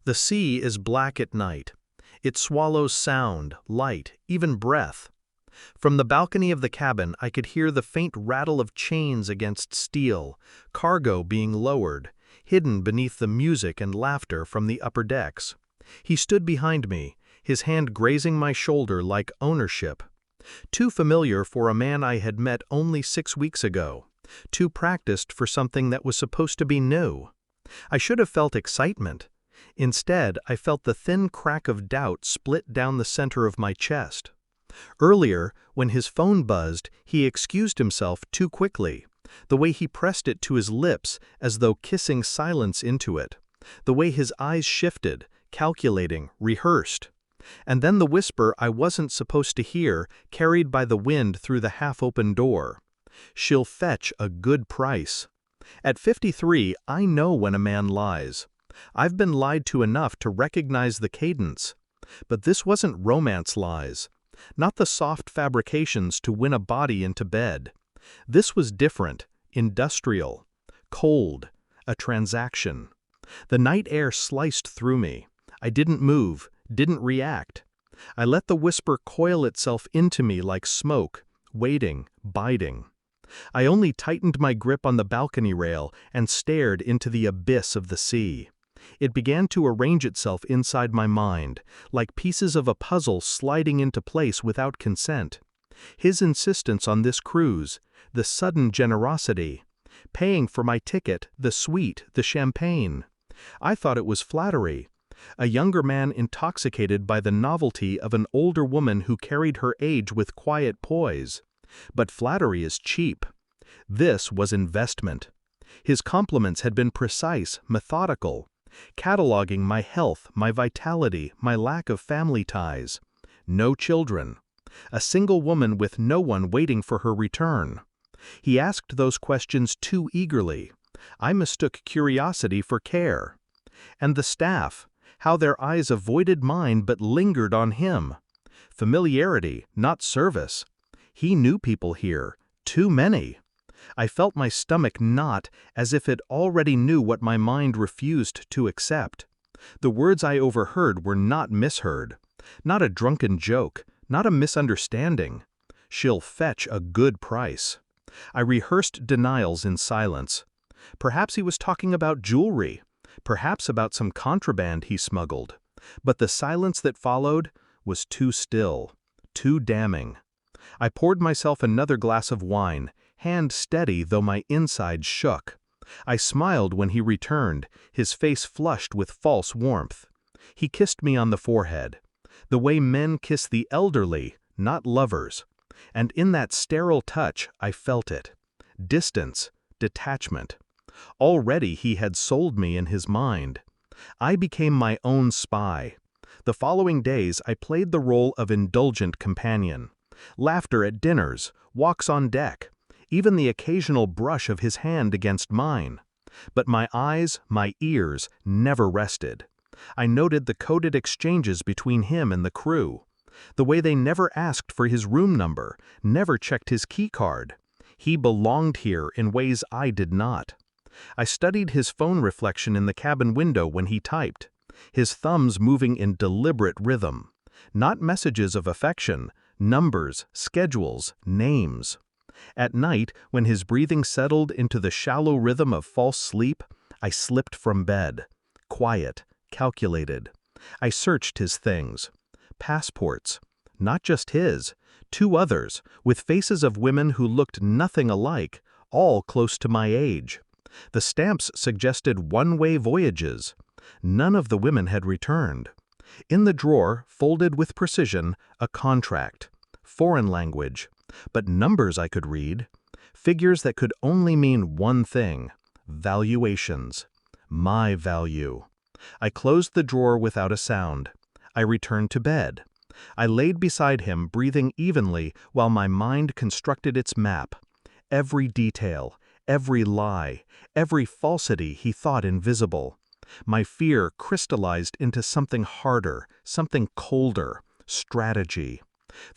The sea is black at night. It swallows sound, light, even breath. From the balcony of the cabin I could hear the faint rattle of chains against steel, cargo being lowered, hidden beneath the music and laughter from the upper decks. He stood behind me, his hand grazing my shoulder like ownership. Too familiar for a man I had met only 6 weeks ago. Too practiced for something that was supposed to be new. I should have felt excitement. Instead, I felt the thin crack of doubt split down the center of my chest. Earlier, when his phone buzzed, he excused himself too quickly. The way he pressed it to his lips as though kissing silence into it. The way his eyes shifted, calculating, rehearsed. And then the whisper I wasn't supposed to hear, carried by the wind through the half-open door. "She'll fetch a good price." At 53, I know when a man lies. I've been lied to enough to recognize the cadence. But this wasn't romance lies. Not the soft fabrications to win a body into bed. This was different, industrial, cold, a transaction. The night air sliced through me. I didn't move, didn't react. I let the whisper coil itself into me like smoke, waiting, biding. I only tightened my grip on the balcony rail and stared into the abyss of the sea. It began to arrange itself inside my mind, like pieces of a puzzle sliding into place without consent. His insistence on this cruise, the sudden generosity, paying for my ticket, the suite, the champagne. I thought it was flattery. A younger man intoxicated by the novelty of an older woman who carried her age with quiet poise. But flattery is cheap. This was investment. His compliments had been precise, methodical, cataloging my health, my vitality, my lack of family ties. No children. A single woman with no one waiting for her return. He asked those questions too eagerly. I mistook curiosity for care. And the staff, how their eyes avoided mine but lingered on him. Familiarity, not service. He knew people here, too many. I felt my stomach knot as if it already knew what my mind refused to accept. The words I overheard were not misheard. Not a drunken joke, not a misunderstanding. "She'll fetch a good price." I rehearsed denials in silence. Perhaps he was talking about jewelry. Perhaps about some contraband he smuggled. But the silence that followed was too still, too damning. I poured myself another glass of wine, hand steady though my insides shook. I smiled when he returned, his face flushed with false warmth. He kissed me on the forehead. The way men kiss the elderly, not lovers. And in that sterile touch I felt it. Distance, detachment. Already he had sold me in his mind. I became my own spy. The following days I played the role of indulgent companion. Laughter at dinners, walks on deck, even the occasional brush of his hand against mine. But my eyes, my ears, never rested. I noted the coded exchanges between him and the crew. The way they never asked for his room number, never checked his key card. He belonged here in ways I did not. I studied his phone reflection in the cabin window when he typed, his thumbs moving in deliberate rhythm. Not messages of affection, numbers, schedules, names. At night, when his breathing settled into the shallow rhythm of false sleep, I slipped from bed. Quiet, calculated. I searched his things. Passports. Not just his. 2 others, with faces of women who looked nothing alike, all close to my age. The stamps suggested one-way voyages. None of the women had returned. In the drawer, folded with precision, a contract. Foreign language. But numbers I could read. Figures that could only mean one thing. Valuations. My value. I closed the drawer without a sound. I returned to bed. I laid beside him, breathing evenly while my mind constructed its map. Every detail, every lie, every falsity he thought invisible. My fear crystallized into something harder, something colder, strategy.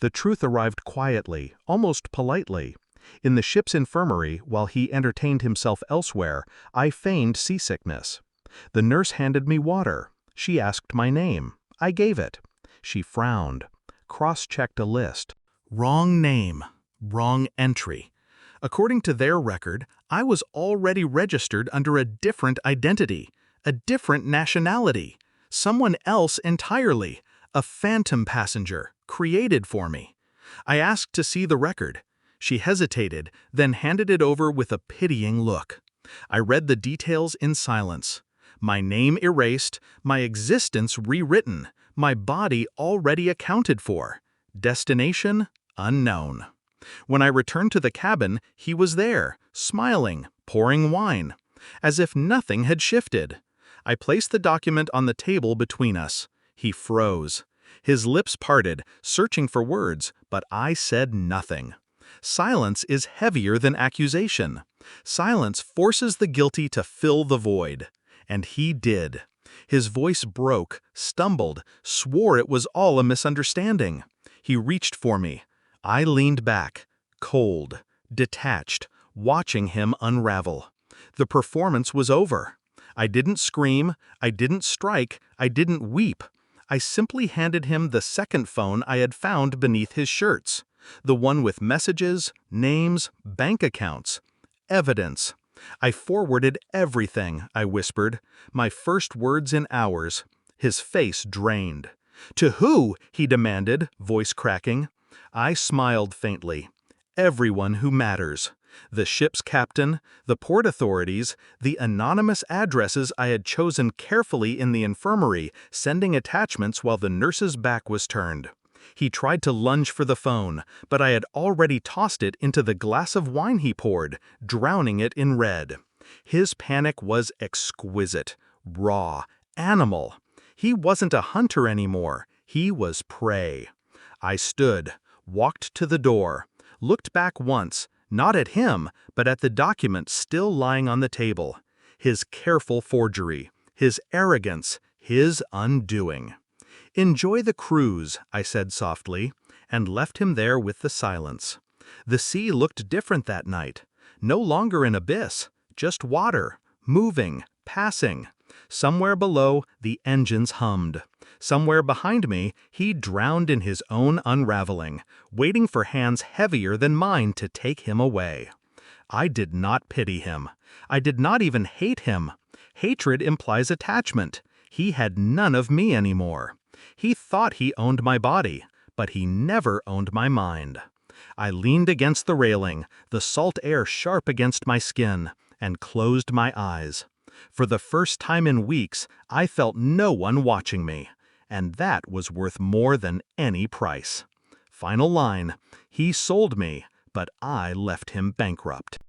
The truth arrived quietly, almost politely. In the ship's infirmary, while he entertained himself elsewhere, I feigned seasickness. The nurse handed me water. She asked my name. I gave it. She frowned, cross-checked a list. Wrong name, wrong entry. According to their record, I was already registered under a different identity, a different nationality, someone else entirely, a phantom passenger, created for me. I asked to see the record. She hesitated, then handed it over with a pitying look. I read the details in silence. My name erased, my existence rewritten, my body already accounted for. Destination unknown. When I returned to the cabin, he was there, smiling, pouring wine, as if nothing had shifted. I placed the document on the table between us. He froze. His lips parted, searching for words, but I said nothing. Silence is heavier than accusation. Silence forces the guilty to fill the void. And he did. His voice broke, stumbled, swore it was all a misunderstanding. He reached for me. I leaned back, cold, detached, watching him unravel. The performance was over. I didn't scream, I didn't strike, I didn't weep. I simply handed him the second phone I had found beneath his shirts. The one with messages, names, bank accounts. Evidence. I forwarded everything, I whispered, my first words in hours. His face drained. To who? He demanded, voice cracking. I smiled faintly. Everyone who matters. The ship's captain, the port authorities, the anonymous addresses I had chosen carefully in the infirmary, sending attachments while the nurse's back was turned. He tried to lunge for the phone, but I had already tossed it into the glass of wine he poured, drowning it in red. His panic was exquisite, raw, animal. He wasn't a hunter anymore. He was prey. I stood, walked to the door, looked back once, not at him, but at the document still lying on the table. His careful forgery, his arrogance, his undoing. Enjoy the cruise, I said softly, and left him there with the silence. The sea looked different that night. No longer an abyss, just water, moving, passing. Somewhere below, the engines hummed. Somewhere behind me, he drowned in his own unraveling, waiting for hands heavier than mine to take him away. I did not pity him. I did not even hate him. Hatred implies attachment. He had none of me anymore. He thought he owned my body, but he never owned my mind. I leaned against the railing, the salt air sharp against my skin, and closed my eyes. For the first time in weeks, I felt no one watching me, and that was worth more than any price. Final line, he sold me, but I left him bankrupt.